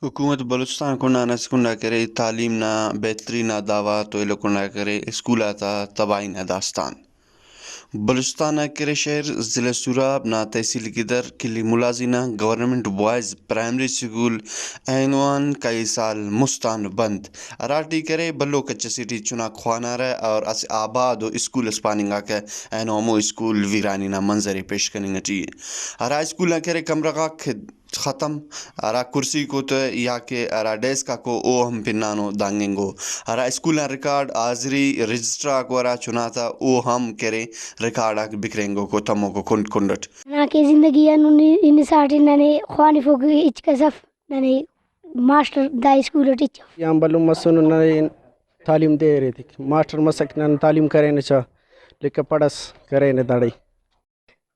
حکومت بلوچستان کو نہ کرے تعلیم نہ بہترین دعویٰ تو نہ کرے اسکولا تا تباہی نہ داستان بلوچستان کرے شہر ضلع سوراب نہ تحصیل گدر کلی ملازینہ گورنمنٹ بوائز پرائمری اسکول اینوان کئی سال مستان بند راٹی کرے بلو کچ سٹی چنا خوانہ رہے اور اس آباد و اسکول اسپاننگا کے اینومو اسکول ویرانی نہ منظر پیش کرنے چاہیے ہرا اسکول نہ کرے کمرگا ختم ارا کرسی کو تو یا کہ ارا ڈیسک کو او ہم پنانو دانگنگو ارا اسکول ریکارڈ حاضری رجسٹرا کو ارا چناتا او ہم کرے ریکارڈ بکرینگو کو تمو کو کنڈ کنڈٹ نا کے زندگی ان ساٹی ننے خوانی فوق اچ کسف ننے ماسٹر دا اسکول ٹیچ یام بلو مسن ننے تعلیم دے رہے تھے ماسٹر مسک نن تعلیم کرے نہ چا لکھ پڑھس کرے نہ دڑی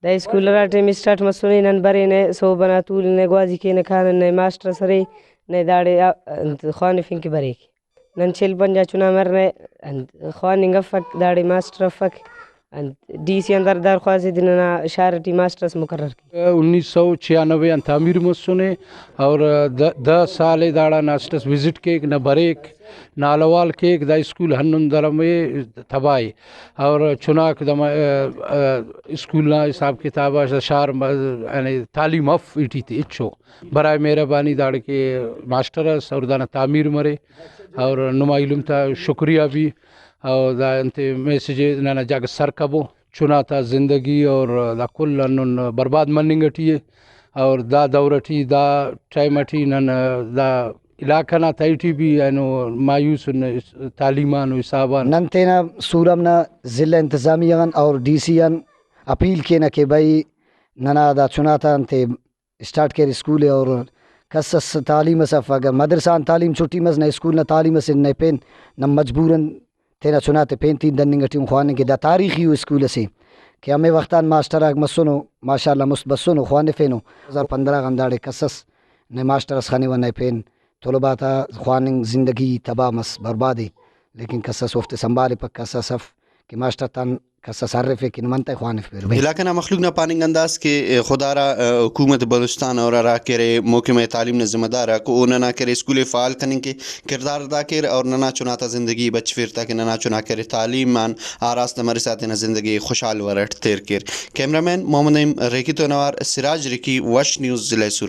دا اسکول راٹے مسٹارٹ مسونی نن برے نے سو بنا طول نے گوازی کے نے کھانا نے ماسٹر سرے نے داڑے خوانی فنک برے نن چل پنجا چنا مرنے خوانی گفک داڑے ماسٹر فک ڈی سی اندر درخواست دینا شارٹی ماسٹرس مقرر کی 1996 ان تعمیر مسنے اور 10 سال داڑا ناسٹس وزٹ کیک نہ بریک نالوال کیک دا اسکول ہنن درم تباہی اور چناک دم اسکول نہ حساب کتاب شار یعنی تعلیم اف ایٹی تھی اچھو برائے مہربانی داڑ کے ماسٹرس اور دانا تعمیر مرے اور نما علم تا شکریہ بھی اور دا انتے میسیج نانا جاگ سرکبو چنا تا زندگی اور دا کل انن برباد مننگٹی اور دا دورٹی دا ٹائمٹی نن دا علاقہ نا تائٹی بھی اینو مایوس تعلیمان و حسابان نن تینا سورمنا ضلع انتظامیہ اور ڈی سی ان اپیل کینا کہ بھائی ننا دا چناتا انتے اسٹارٹ کر اسکول اور کسس تعلیم صف اگر مدرسان تعلیم چھٹی مز نہ اسکول نہ تعلیم سے نہ پین نہ مجبوراً تینا چناتے پین تین دننگٹی خوانے کے دا تاریخی ہو اسکول سے کہ ہمیں وقتان ماسٹر آگ مسنو ماشاءاللہ مستبسنو خوانے فینو 2015 غنداڑے کسس نہ ماسٹر خانے و نہ پین طلباتا خواننگ زندگی تباہ مس بربادی لیکن کسس وفت سنبھالے پک کسس صف کہ ماسٹر تن کسس عرفے کہ منتے خوانف پھر علاقہ نا مخلوق نہ پاننگ انداز کے خدا را حکومت بلوچستان اور را کرے محکمہ تعلیم نے ذمہ دار کو نہ کرے اسکول فعال کرنے کے کردار ادا کر اور نہ چناتا زندگی بچ پھرتا کہ نہ چنا کرے تعلیم مان آراست ہمارے ساتھ نہ زندگی خوشحال ورٹ تیر کر کیمرہ مین محمد نعیم ریکی تو نوار سراج ریکی وش نیوز ضلع سورہ